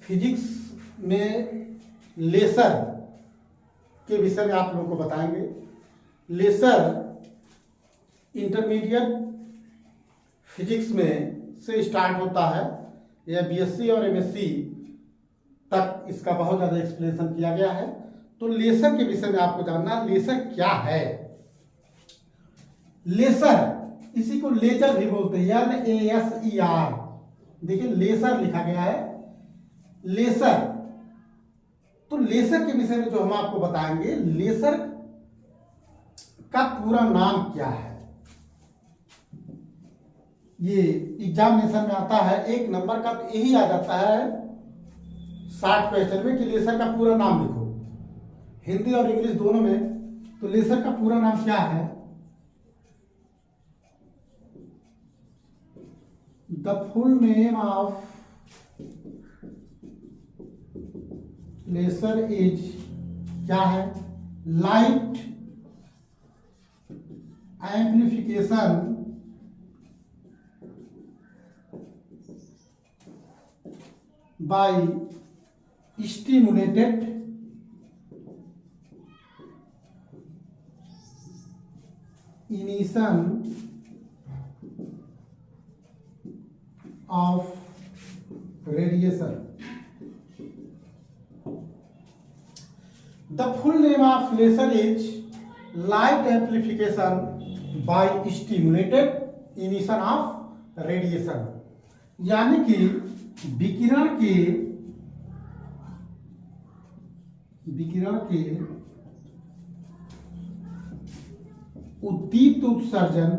Physics में laser के विषय में आप लोगों को बताएंगे। लेसर इंटरमीडिएट फिजिक्स में से स्टार्ट होता है। यह बीएससी और एमएससी तक इसका बहुत ज़्यादा एक्सप्लेनेशन किया गया है। तो लेसर के विषय में आपको जानना, लेसर क्या है। लेसर, इसी को लेजर भी बोलते हैं, LASER। देखिए लेसर लिखा गया है, लेसर। तो लेसर के विषय में जो हम आपको बताएंगे, लेसर का पूरा नाम क्या है। ये एग्जामिनेशन में आता है 1 नंबर का, तो यही आ जाता है 60 क्वेश्चन में कि लेसर का पूरा नाम लिखो, हिंदी और इंग्लिश दोनों में। तो लेसर का पूरा नाम क्या है? The full name of laser is क्या है? Light amplification by stimulated emission of radiation. The full name of laser is light amplification by stimulated emission of radiation। यानी कि विकिरण के उद्दीप्त उत्सर्जन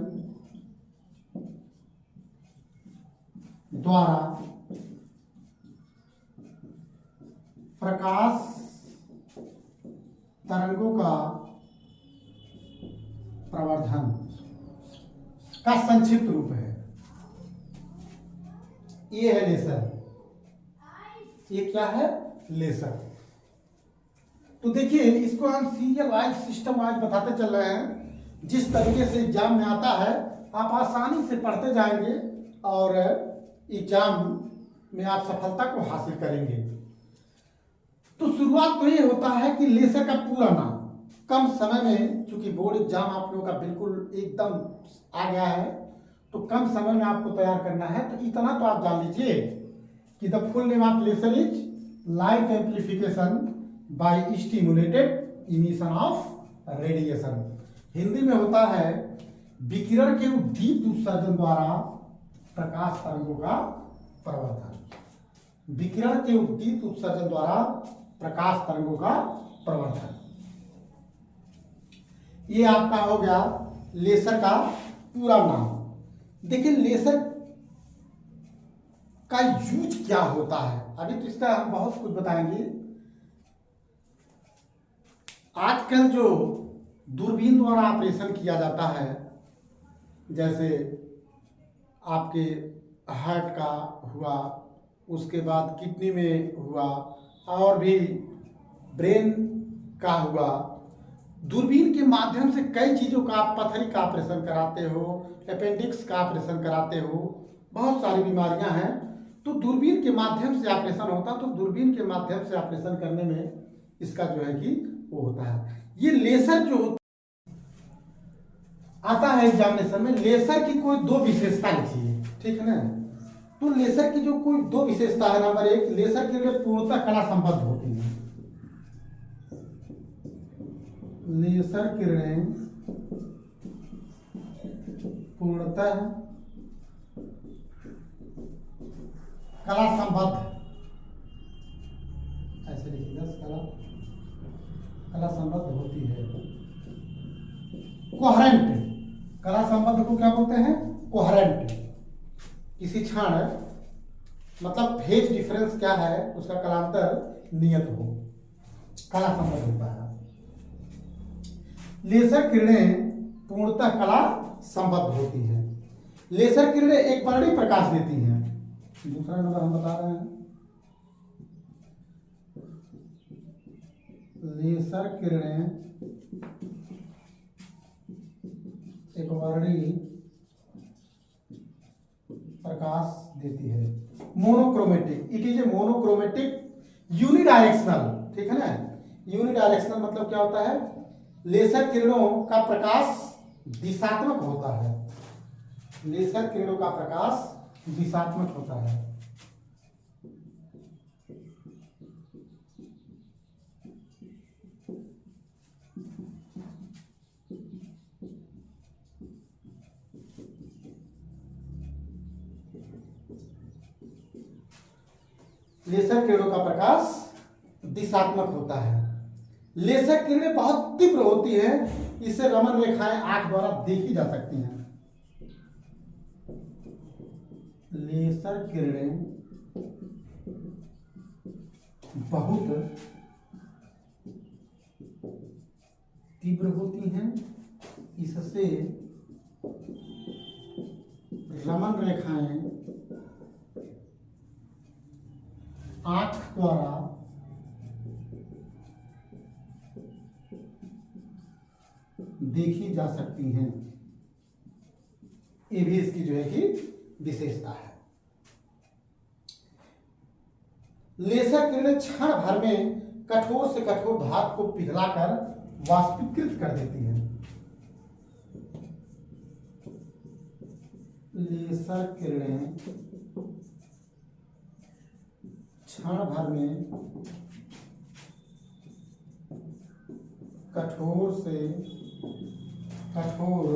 द्वारा प्रकाश तरंगों का प्रवर्धन का संक्षिप्त रूप है। ये है लेसर। ये क्या है? लेसर। तो देखिए इसको हम सीरियल वाइज, सिस्टम वाइज बताते चल रहे हैं। जिस तरीके से एग्जाम में आता है आप आसानी से पढ़ते जाएंगे और एग्जाम में आप सफलता को हासिल करेंगे। तो शुरुआत तो ये होता है कि लेसर का पूरा नाम, कम समय में, चूंकि बोर्ड एग्जाम आप लोगों का बिल्कुल एकदम आ गया है, तो कम समय में आपको तैयार करना है। तो इतना तो आप जान लीजिए कि the full name of laser is light amplification by stimulated emission of radiation. Hindi में होता है विकिरण के उद्दीप्त उत्सर्जन द्वारा प्रकाश तरंगों का प्रवर्धन। विकिरण के उद्दीप्त उत्सर्जन द्वारा प्रकाश तरंगों का प्रवर्धन। ये आपका हो गया लेसर का पूरा नाम। देखिए लेसर का यूज क्या होता है, अभी तो इसका हम बहुत कुछ बताएंगे। आजकल जो दूरबीन द्वारा ऑपरेशन किया जाता है, जैसे आपके हार्ट का हुआ, उसके बाद किडनी में हुआ, और भी ब्रेन का हुआ, दूरबीन के माध्यम से कई चीज़ों का, आप पथरी का ऑपरेशन कराते हो, अपेंडिक्स का ऑपरेशन कराते हो, बहुत सारी बीमारियां हैं। तो दूरबीन के माध्यम से ऑपरेशन होता, तो दूरबीन के माध्यम से ऑपरेशन करने में इसका जो है कि वो होता है। ये लेसर जो आता है एग्जामिनेशन में, लेसर की कोई 2 विशेषता लिखिए, ठीक है ना। तो लेसर की जो कोई 2 विशेषता है, नंबर 1, लेसर के लिए पूर्णतः कला संबद्ध होती है। लेसर किरणें पूर्णतः कला संबद्ध, ऐसे लिखिएगा, कला संबद्ध होती है। कोहेरेंट, कला संबद्ध को क्या बोलते हैं? कोहेरेंट। किसी क्षण, मतलब फेज डिफरेंस क्या है, उसका कलांतर नियत हो, कला संबद्ध होता है। लेसर किरणें पूर्णतः कला संबद्ध होती है। लेसर किरणें एक वर्णी प्रकाश देती हैं। दूसरा नंबर हम बता रहे हैं, लेसर किरणें एक वर्णी प्रकाश देती है। Monochromatic, it is a monochromatic unidirectional, ठीक है ना। यूनिडायरेक्शनल मतलब क्या होता है, लेजर किरणों का प्रकाश दिशात्मक होता है, लेजर किरणों का प्रकाश दिशात्मक होता है। लेजर किरणों का प्रकाश दिशात्मक होता है। लेजर किरणें बहुत तीव्र होती है, इससे रमन रेखाएं आंख द्वारा देखी जा सकती हैं। लेजर किरणें बहुत तीव्र होती हैं, इससे रमन रेखाएं आंख द्वारा देखी जा सकती हैं। ये भी इसकी जो है कि विशेषता है। लेजर किरणें क्षण भर में कठोर से कठोर धातु को पिघलाकर वाष्पीकृत कर देती हैं। लेजर किरणें क्षण भर में कठोर से कठोर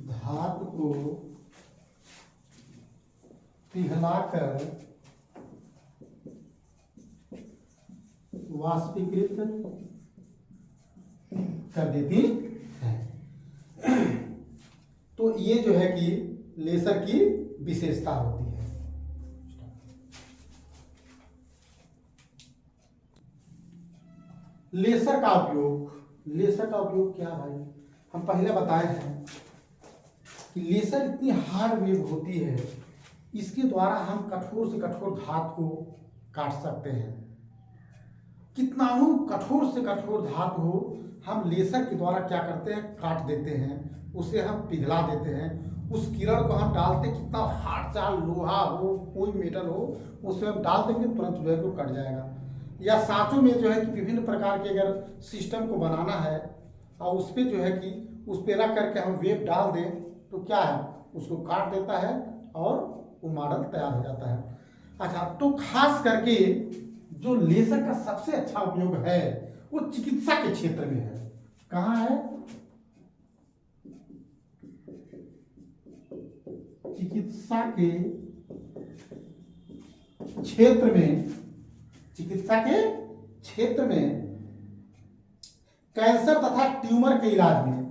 धातु को पिघलाकर वाष्पीकृत कर देती है। तो ये जो है कि लेजर की विशेषता होती है। लेजर का उपयोग, लेजर का उपयोग क्या भाई, हम पहले बताए हैं कि लेजर इतनी हार्ड वेव होती है, इसके द्वारा हम कठोर से कठोर धातु को काट सकते हैं। कितना ही कठोर से कठोर धातु हो, हम लेजर के द्वारा क्या करते हैं, काट देते हैं, उसे हम पिघला देते हैं। उस किरण को हम डालते, कितना हार्ड सा लोहा हो, कोई मेटल हो, उसमें हम डाल देंगे, तुरंत जो है वो कट जाएगा। या सांचों में जो है कि विभिन्न प्रकार के अगर सिस्टम को बनाना है और उस पर जो है कि उस पर रख करके हम वेब डाल दें तो क्या है, उसको काट देता है और वो मॉडल तैयार हो जाता है। अच्छा, तो खास करके जो लेजर का सबसे अच्छा उपयोग है वो चिकित्सा के क्षेत्र में है। कहाँ है, चिकित्सा के क्षेत्र में, चिकित्सा के क्षेत्र में कैंसर तथा ट्यूमर के इलाज में,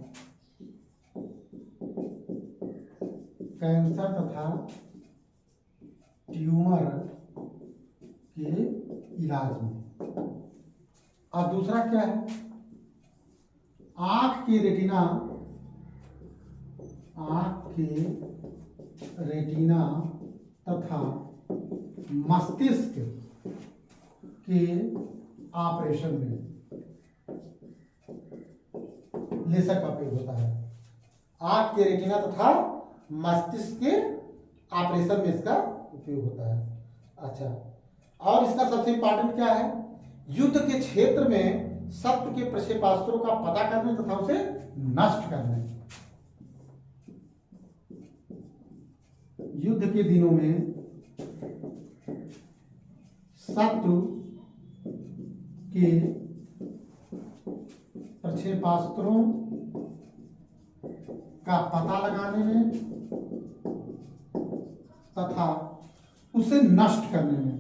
कैंसर तथा ट्यूमर के इलाज में। और दूसरा क्या है, आंख के रेटिना, आंख के रेटिना तथा मस्तिष्क के ऑपरेशन में लेजर का उपयोग होता है। आंख के रेटिना तथा मस्तिष्क के ऑपरेशन में इसका उपयोग होता है। अच्छा, और इसका सबसे इंपॉर्टेंट क्या है, युद्ध के क्षेत्र में शत्रु के प्रक्षेपास्त्रों का पता करने तथा उसे नष्ट करने। युद्ध के दिनों में शत्रु के प्रक्षेपास्त्रों का पता लगाने में तथा उसे नष्ट करने में,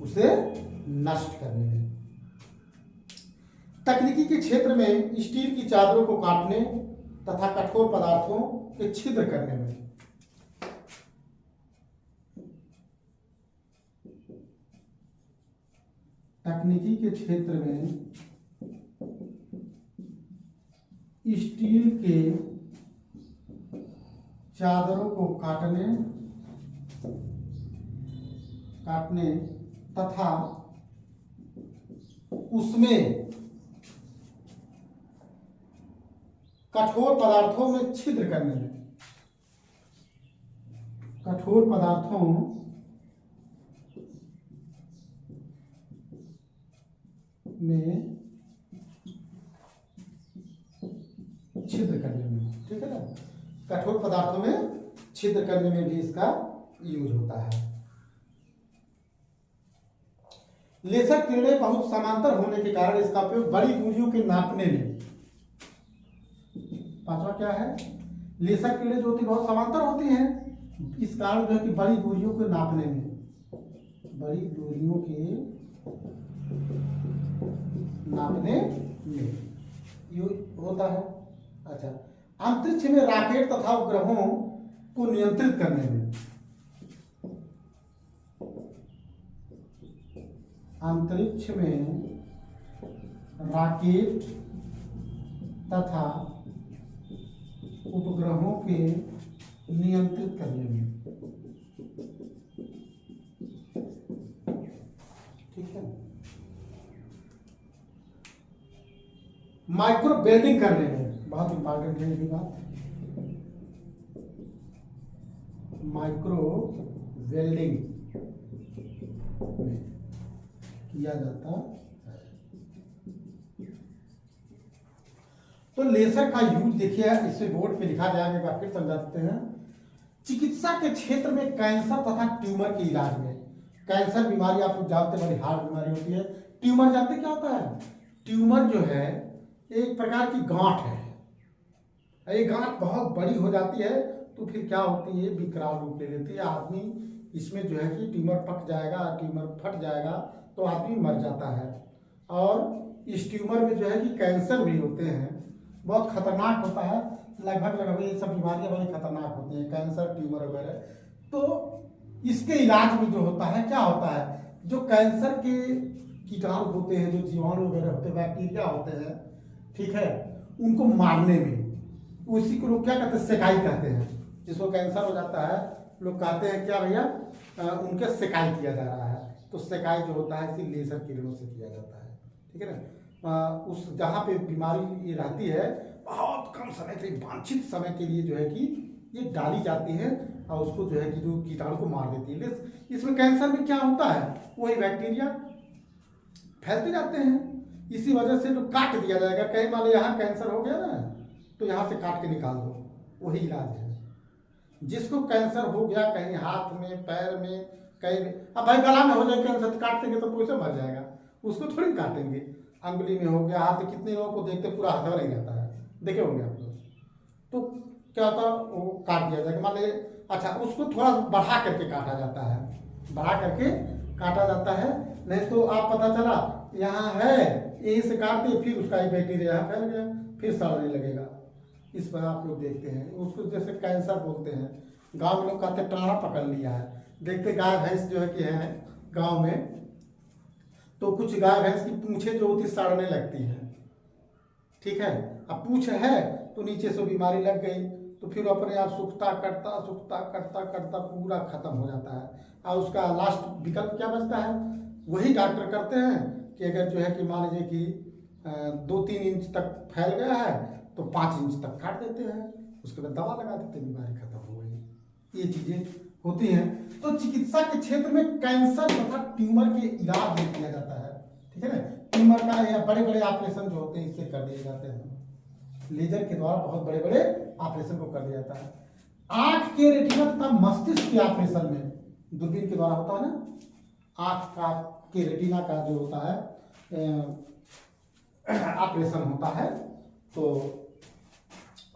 उसे नष्ट करने में। तकनीकी के क्षेत्र में स्टील की चादरों को काटने तथा कठोर पदार्थों के छिद्र करने में। तकनीकी के क्षेत्र में स्टील के चादरों को काटने तथा उसमें कठोर पदार्थों में छिद्र करने में, कठोर पदार्थों में छिद्र करने में, ठीक है ना, कठोर पदार्थों में छिद्र करने में भी इसका यूज होता है। लेजर किरणें बहुत समांतर होने के कारण इसका उपयोग बड़ी दूरियों के नापने में, पांचवा क्या है, लेजर किरणें जो होती है बहुत समांतर होती हैं, इस कारण जो है कि बड़ी दूरियों को नापने में, बड़ी दूरियों के नापने में यूज होता है। अच्छा, अंतरिक्ष में रॉकेट तथा उपग्रहों को नियंत्रित करने में, अंतरिक्ष में रॉकेट तथा उपग्रहों के नियंत्रित करने में, ठीक है। माइक्रो वेल्डिंग करने में, बहुत इंपॉर्टेंट है ये बात, माइक्रो वेल्डिंग में किया जाता है। तो लेजर का यूज देखिए, इसे बोर्ड पे लिखा जाएगा, फिर समझाते हैं। चिकित्सा के क्षेत्र में कैंसर तथा ट्यूमर के इलाज में, कैंसर बीमारी आप लोग जानते हैं बड़ी हार्ड बीमारी होती है। ट्यूमर जानते क्या होता है? ट्यूमर जो है एक प्रकार की गांठ है, ये गांठ बहुत बड़ी हो जाती है तो फिर क्या होती है, विकराल रूप ले लेती है। आदमी इसमें जो है कि ट्यूमर पक जाएगा, ट्यूमर फट जाएगा तो आदमी मर जाता है। और इस ट्यूमर में जो है कि कैंसर भी होते हैं, बहुत खतरनाक होता है, लगभग ये सब बीमारियां बड़ी खतरनाक होती हैं, कैंसर ट्यूमर वगैरह। तो इसके इलाज में जो होता है क्या होता है, जो कैंसर के कीटाणु होते हैं, जो जीवाणु वगैरह होते हैं, बैक्टीरिया होते हैं, ठीक है, उनको मारने में, उसी को लोग क्या कहते हैं, सेकाई कहते हैं। जिसको कैंसर हो जाता है लोग कहते हैं क्या भैया, उनके सेकाई किया जा रहा है। तो सेकाई जो होता है इसी लेजर किरणों से किया जाता है, ठीक है ना। उस जहाँ पे बीमारी ये रहती है बहुत कम समय के लिए, वांछित समय के लिए जो है कि ये डाली जाती है और उसको जो है कि जो कीटाणु को मार देती है। इसमें कैंसर में क्या होता है, वही बैक्टीरिया फैलते जाते हैं, इसी वजह से जो काट दिया जाएगा, कहीं मान लो यहाँ कैंसर हो गया ना तो यहाँ से काट के निकाल दो, वही इलाज है। जिसको कैंसर हो गया कहीं हाथ में, पैर में, कहीं, अब भाई गला में हो जाए कैंसर तो काट देंगे तो कोई मर जाएगा, उसको थोड़ी काटेंगे। अंगुली में हो गया, हाथ, कितने लोगों को देखते पूरा हाथ नहीं जाता है, देखे होंगे आप लोग। तो क्या होता है, वो काट दिया जाएगा, मान लीजिए, अच्छा उसको थोड़ा बढ़ा करके काटा जाता है, बढ़ा करके काटा जाता है। नहीं तो आप पता चला यहाँ है, यहीं से काट दिए, फिर उसका बैक्टीरिया यहाँ फैल गया, फिर सड़ने लगेगा। इस पर आप लोग देखते हैं, उसको जैसे कैंसर बोलते हैं। गांव में लोग कहते हैं टाड़ा पकड़ लिया है, देखते गाय भैंस जो है कि है गांव में, तो कुछ गाय भैंस की पूंछें जो होती सड़ने लगती हैं, ठीक है। अब पूंछ है तो नीचे से बीमारी लग गई तो फिर अपने आप सूखता करता पूरा खत्म हो जाता है। और उसका लास्ट विकल्प क्या बचता है, वही डॉक्टर करते हैं कि अगर जो है कि मान लीजिए कि 2-3 इंच तक फैल गया है तो 5 इंच तक काट देते हैं, उसके बाद दवा लगा देते हैं, बीमारी खत्म हो गई। ये चीजें होती हैं। तो चिकित्सा के क्षेत्र में कैंसर तथा ट्यूमर के इलाज में किया जाता है, ठीक है ना। ट्यूमर का या बड़े बड़े ऑपरेशन जो होते हैं इससे कर दिए जाते हैं, लेजर के द्वारा बहुत बड़े बड़े ऑपरेशन को कर दिया जाता है। आंख के रेटिना तथा मस्तिष्क के ऑपरेशन में दूरबीन के द्वारा होता है ना, आंख का के रेटिना का जो होता है ऑपरेशन होता है, तो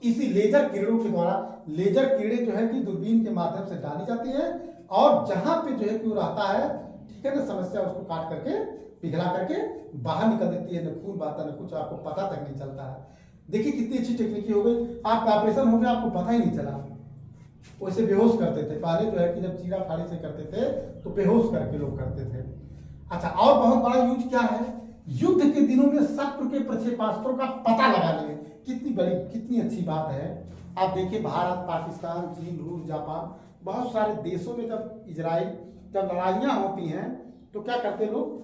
इसी लेजर किरणों के द्वारा, लेजर किरणें जो है कि दूरबीन के माध्यम से डाली जाती है और जहां पे जो है कि वो रहता है, ठीक है ना, समस्या उसको काट करके पिघला करके बाहर निकल देती है, न खून बहता न कुछ, आपको पता तक नहीं चलता है। देखिए कितनी अच्छी टेक्निक हो गई, आपका ऑपरेशन हो गया आपको पता ही नहीं चला। वैसे बेहोश करते थे पहले, जो है कि जब चीरा फाड़ी से करते थे तो बेहोश करके लोग करते थे। अच्छा, और बहुत बड़ा यूज क्या है, युद्ध के दिनों में शत्रु के प्रक्षेपास्त्रों का पता लगाने में, कितनी अच्छी बात है। आप देखिए भारत, पाकिस्तान, चीन, रूस, जापान, बहुत सारे देशों में जब इजराइल, जब लड़ाइयाँ होती हैं तो क्या करते लोग,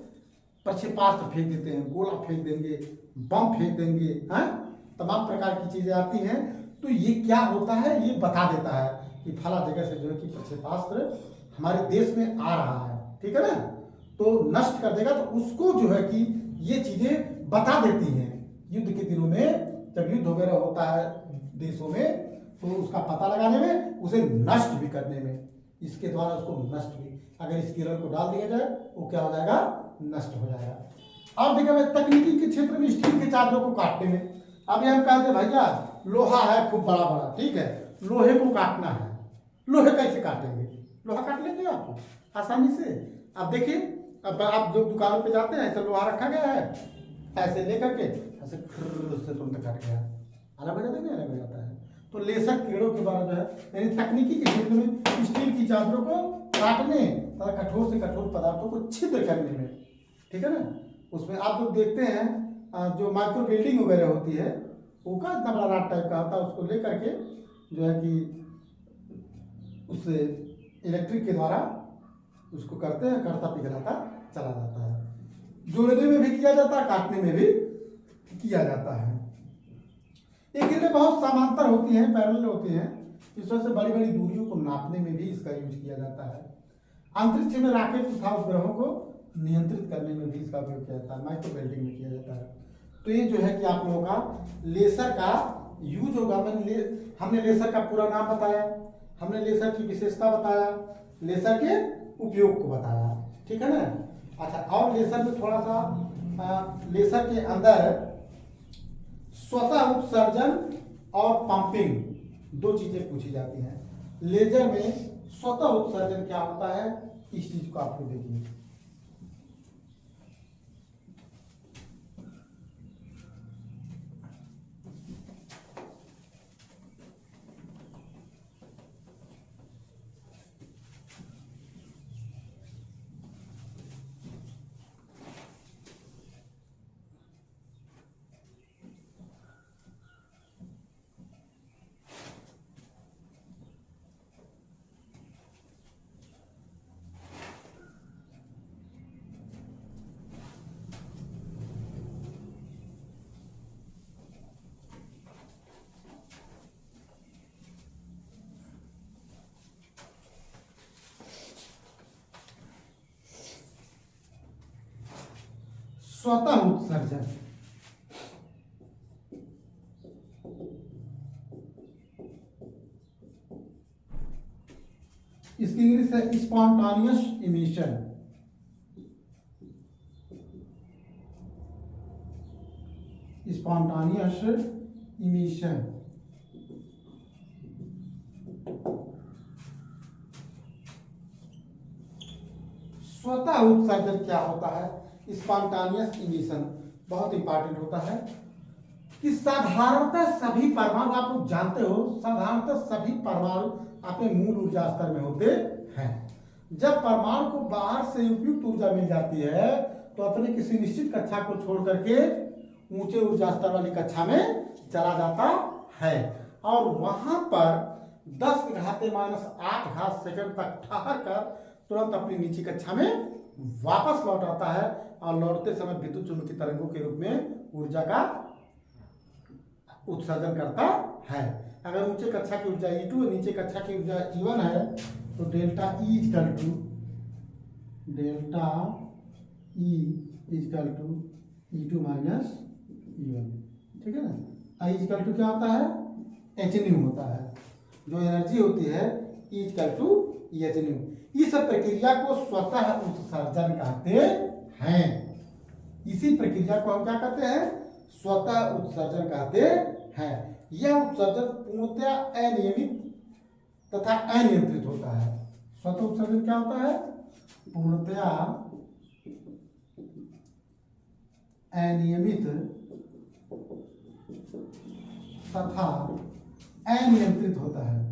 प्रक्षेपास्त्र फेंक देते हैं, गोला फेंक देंगे, बम फेंक देंगे, हैं, तमाम प्रकार की चीजें आती हैं। तो ये क्या होता है, ये बता देता है कि फला जगह से जो है कि प्रक्षेपास्त्र हमारे देश में आ रहा है, ठीक है ना, तो नष्ट कर देगा। तो उसको जो है कि ये चीजें बता देती हैं। युद्ध के दिनों में जब युद्ध वगैरह होता है देशों में, तो उसका पता लगाने में, उसे नष्ट भी करने में, इसके द्वारा उसको नष्ट भी, अगर इस किरण को डाल दिया जाए वो क्या हो जाएगा, नष्ट हो जाएगा। अब देखिए तकनीकी के क्षेत्र में स्टील के चादरों को काटने में, अभी हम कहते हैं भैया लोहा है खूब बड़ा बड़ा, ठीक है, लोहे को काटना है, लोहे कैसे काटेंगे, लोहा काट लेंगे आप आसानी से। अब देखिए, अब आप जो दुकानों पे जाते हैं, ऐसा लोहा रखा गया है, ऐसे लेकर के ऐसे उससे तुरंत कट गया, अलग हो जाता है नहीं, अलग हो जाता है। तो लेजर किरणों के द्वारा जो है, यानी तकनीकी के क्षेत्र में स्टील की चादरों को काटने तथा कठोर से कठोर पदार्थों को छिद्र करने में, ठीक है ना, उसमें आप लोग देखते हैं जो माइक्रो बिल्डिंग वगैरह होती है, वो का इतना बड़ा राड टाइप का होता है, उसको लेकर के जो है कि उससे इलेक्ट्रिक के द्वारा उसको करते हैं, करता पिघलाता चला जाता है। जोड़ने में भी किया जाता है, काटने में भी किया जाता है। एक इनमें बहुत समांतर होती हैं, पैरेलल होती हैं, इस वजह से बड़ी बड़ी दूरियों को नापने में भी इसका यूज किया जाता है। अंतरिक्ष में रॉकेट तथा उपग्रहों को नियंत्रित करने में भी इसका उपयोग किया जाता है, माइक्रो बेल्टिंग में किया जाता है। तो ये जो है कि आप लोगों का लेजर का यूज होगा। हमने लेजर का पूरा नाम बताया, हमने लेजर की विशेषता बताया, लेजर के उपयोग को बताया, ठीक है ना। अच्छा, और लेजर में थोड़ा सा लेजर के अंदर स्वतः उत्सर्जन और पंपिंग दो चीजें पूछी जाती हैं। लेजर में स्वतः उत्सर्जन क्या होता है, इस चीज को आप लोग देखिए। स्वतः उत्सर्जन, इसकी इंग्लिश है स्पॉन्टानियस इमिशन। स्पॉन्टानियस इमिशन स्वतः उत्सर्जन क्या होता है, स्पॉन्टानियस इमिशन बहुत इंपॉर्टेंट होता है कि साधारणतः सभी परमाणु, आप लोग जानते हो, साधारणतः सभी परमाणु अपने मूल ऊर्जा स्तर में होते हैं। जब परमाणु को बाहर से उपयुक्त ऊर्जा मिल जाती है तो अपने किसी निश्चित कक्षा को छोड़ करके ऊंचे ऊर्जा स्तर वाली कक्षा में चला जाता है और वहां पर 10⁻⁸ सेकंड तक ठहर कर तुरंत अपनी नीची कक्षा में वापस लौट आता है और लौटते समय विद्युत चुंबकीय तरंगों के रूप में ऊर्जा का उत्सर्जन करता है। अगर ऊंचे कक्षा की ऊर्जा E2 है, नीचे कक्षा की ऊर्जा E1 है, तो delta E equal to E2 minus E1, ठीक है ना। I इक्वल टू क्या होता है, hν होता है, जो एनर्जी होती है E इक्वल टू hν। इस प्रक्रिया को स्वतः उत्सर्जन कहते हैं। इसी प्रक्रिया को हम क्या कहते हैं, स्वतः उत्सर्जन कहते हैं। यह उत्सर्जन पूर्णतया अनियमित तथा अनियंत्रित होता है। स्वतः उत्सर्जन क्या होता है, पूर्णतया अनियमित तथा अनियंत्रित होता है।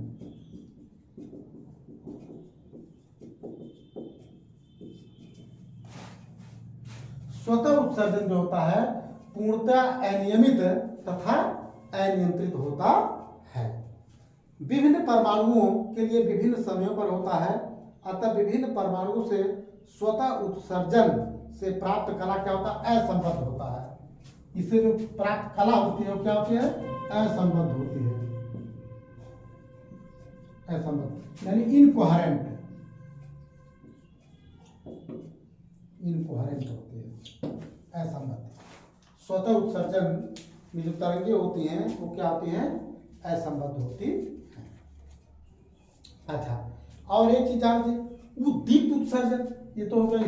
स्वतः उत्सर्जन जो होता है पूर्णतः अनियमित तथा अनियंत्रित होता है। विभिन्न परमाणुओं के लिए विभिन्न समयों पर होता है, अतः विभिन्न परमाणुओं से स्वतः उत्सर्जन से प्राप्त कला क्या होता है, असंबद्ध होता है। इससे जो प्राप्त कला होती है वो क्या होती है, असंबद्ध होती है, असंबद्ध यानी इनकोहेरेंट, इनकोहेरेंट होती है, असंबद्ध। स्वतः उत्सर्जन में जो तरंगे होती हैं वो क्या होती हैं, असंबद्ध होती हैं। अच्छा, और एक चीज जान लीजिए, उद्दीप्त उत्सर्जन, ये तो हो गया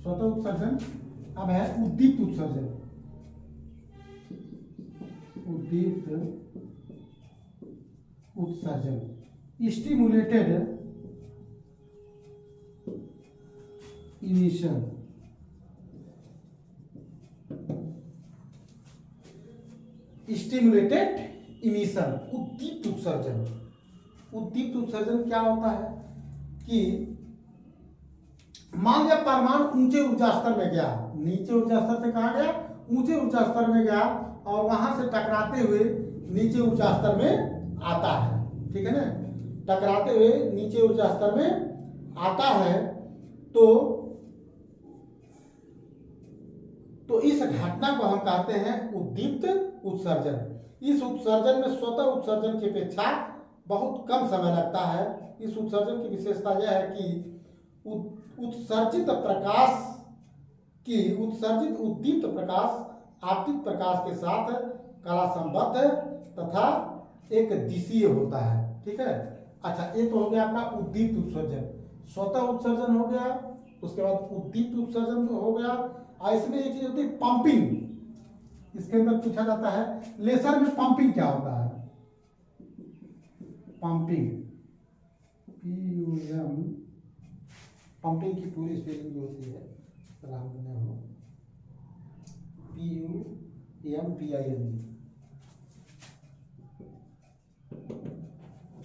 स्वतः उत्सर्जन, अब है उद्दीप्त उत्सर्जन। उद्दीप्त उत्सर्जन, स्टिमुलेटेड इमिशन, स्टिमुलेटेड इमिशन, उद्दीप्त उत्सर्जन। उद्दीप्त उत्सर्जन क्या होता है कि मान लिया परमाणु ऊंचे ऊर्जा स्तर में गया, नीचे ऊर्जा स्तर से कहा गया, ऊंचे ऊर्जा स्तर में गया और वहां से टकराते हुए नीचे ऊर्जा स्तर में आता है, ठीक है ना, टकराते हुए नीचे ऊर्जा स्तर में आता है। तो इस घटना को हम कहते हैं उद्दीप्त उत्सर्जन। इस उत्सर्जन में स्वतः उत्सर्जन की अपेक्षा बहुत कम समय लगता है। इस उत्सर्जन की विशेषता यह है कि उत्सर्जित उद्दीप्त प्रकाश आपतित प्रकाश के साथ कला संबद्ध तथा एक दिशीय होता है, ठीक है। अच्छा, ये तो हो गया आपका उद्दीप्त उत्सर्जन। स्वतः उत्सर्जन हो गया, उसके बाद उद्दीप्त उत्सर्जन हो गया। और इसमें एक चीज होती है पंपिंग, इसके अंदर पूछा जाता है लेसर में पंपिंग क्या होता है, पंपिंग, PUM, पंपिंग की पूरी स्पेलिंग जो होती है PUMPING,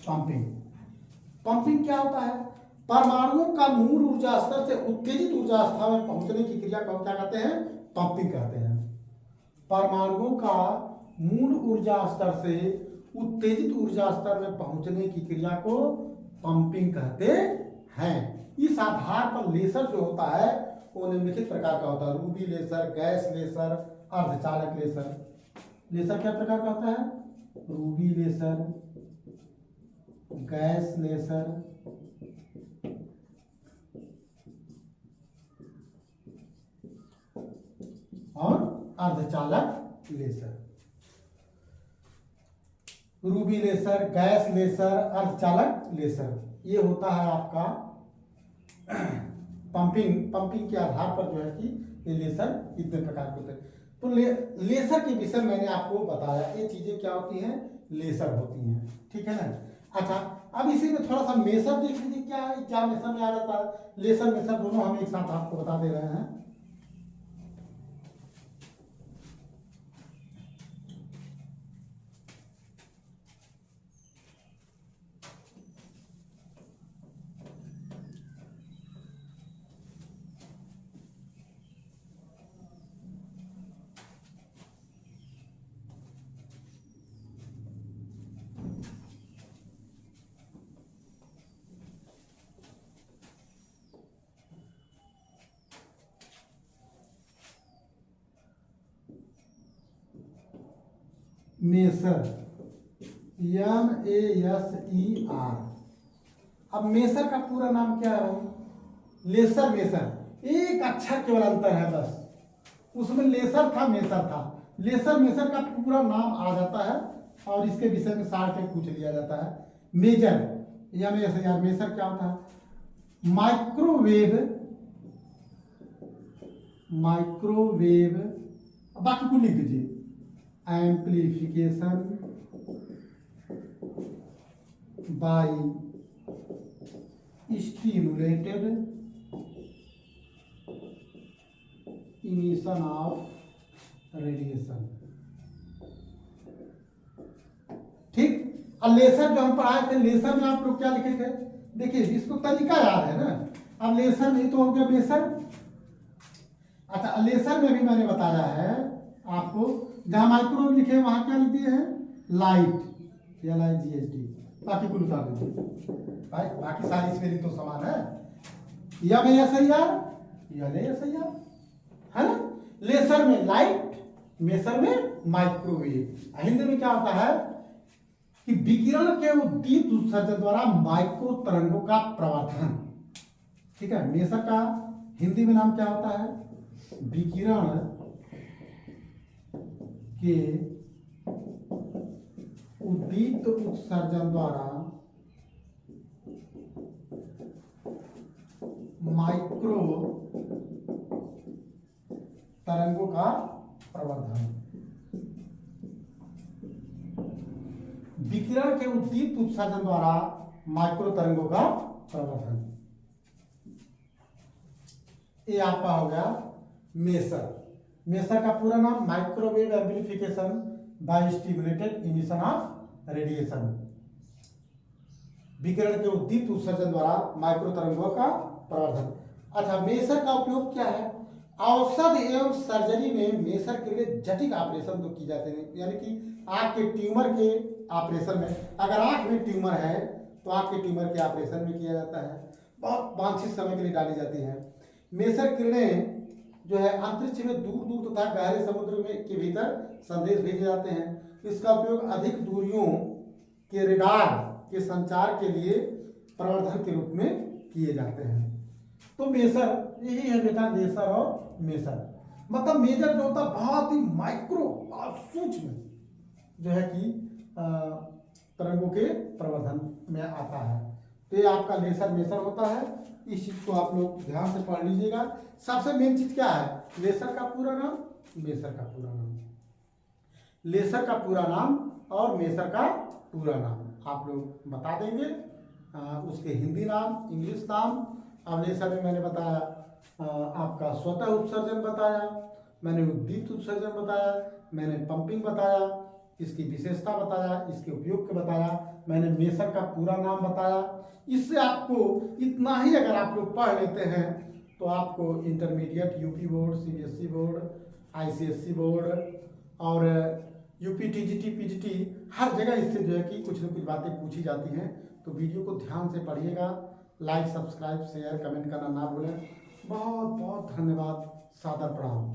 पंपिंग। पंपिंग क्या होता है, परमाणुओं का मूल ऊर्जा स्तर से उत्तेजित ऊर्जा स्तर में पहुंचने की क्रिया को क्या कहते हैं, पंपिंग कहते हैं। परमाणुओं का मूल ऊर्जा स्तर से उत्तेजित ऊर्जा स्तर में पहुंचने की क्रिया को पंपिंग कहते हैं। इस आधार पर लेसर जो होता है वो निम्नलिखित प्रकार का होता है, रूबी लेसर, गैस लेसर, अर्धचालक लेसर। लेसर क्या प्रकार का होता है, रूबी लेसर, गैस लेसर, और अर्धचालक laser. Ruby laser, gas laser, अर्धचालक लेसर, ये होता है आपका पंपिंग के आधार पर जो है कि ये लेसर इतने प्रकार के होते हैं। तो लेसर के विषय मैंने आपको बताया, ये चीजें क्या होती हैं, लेसर होती हैं, ठीक है ना। अच्छा, अब इसी में थोड़ा सा मेसर देख लीजिए, क्या है एग्जामिनेशन में आ जाता है। लेसर मेसर दोनों हम एक साथ आपको बता दे रहे हैं। Measure, MESER। अब मेसर का पूरा नाम क्या है, लेसर मेसर, एक अक्षर केवल अंतर है बस, उसमें लेसर था मेसर था, लेसर मेसर का पूरा नाम आ जाता है और इसके विषय में सार के पूछ लिया जाता है। मेजर MESER, मेसर क्या होता है, माइक्रोवेव, बाकी को लिख दीजिए, amplification by stimulated emission of radiation, ठीक। अब लेसर जो हम पढ़ाए थे, लेसर में आप लोग क्या लिखे थे, देखिए इसको तरीका याद है ना। अब लेसर में तो हो गया मेसर। अच्छा, लेसर में भी मैंने बताया है आपको, जहां माइक्रोवेव लिखे हैं वहां क्या लिख दिए हैं, लाइट, LIGHT, बाकी कुल उतार दीजिए भाई, बाकी सारी स्पेलिंग तो समान है, MESER, है ना। लेसर में लाइट, मेसर में माइक्रोवेव। हिंदी में क्या होता है कि विकिरण के उद्दीप्त उत्सर्जन द्वारा माइक्रो तरंगों का प्रवर्धन। ठीक है, मेसर का हिंदी में नाम क्या होता है? विकिरण के उद्दीप्त उत्सर्जन द्वारा माइक्रो तरंगों का प्रवर्धन। विकिरण के उद्दीप्त उत्सर्जन द्वारा माइक्रो तरंगों का प्रवर्धन। ये आपका हो गया मेसर। मेसर का पूरा नाम microwave amplification by stimulated emission of radiation. विकिरण के उद्दीप्त उत्सर्जन द्वारा माइक्रो तरंगों का प्रवर्धन। अच्छा, मेसर का उपयोग क्या है? औषध एवं सर्जरी में मेसर के लिए जटिल ऑपरेशन तो की जाते हैं, यानी कि आंख के ट्यूमर के ऑपरेशन में, अगर आंख में ट्यूमर है तो आंख के ट्यूमर के ऑपरेशन में किया जाता है, बहुत वांछित समय के लिए डाली जाती है। मेसर किरणें जो है अंतरिक्ष में दूर दूर तथा गहरे समुद्र में के भीतर संदेश भेजे जाते हैं। इसका उपयोग अधिक दूरियों के रेडार के संचार के लिए प्रवर्धन के रूप में किए जाते हैं। तो मेसर यही है बेटा, लेसर और मेसर। मतलब मेजर जो होता है बहुत ही माइक्रो और सूक्ष्म जो है कि तरंगों के प्रवर्धन में आता है। तो ये आपका लेसर मेसर होता है। इस चीज को आप लोग ध्यान से पढ़ लीजिएगा। सबसे मेन चीज क्या है? लेसर का पूरा नाम, मेसर का पूरा नाम। लेसर का पूरा नाम और मेसर का पूरा नाम आप लोग बता देंगे। उसके हिंदी नाम, इंग्लिश नाम। अब लेसर में मैंने बताया आपका स्वतः उत्सर्जन बताया, मैंने उद्दीप्त उत्सर्जन बताया, मैंने पंपिंग बताया, इसकी विशेषता बताया, इसके उपयोग के बताया, मैंने मेसर का पूरा नाम बताया। इससे आपको इतना ही अगर आप लोग पढ़ लेते हैं तो आपको intermediate UP board, CBSE board, ICSE board और यूपी टीजीटी पीजीटी हर जगह इससे जो है कि कुछ न कुछ बातें पूछी जाती हैं। तो वीडियो को ध्यान से पढ़िएगा। लाइक, सब्सक्राइब, शेयर, कमेंट करना ना भूलें। बहुत बहुत धन्यवाद। सादर प्रणाम।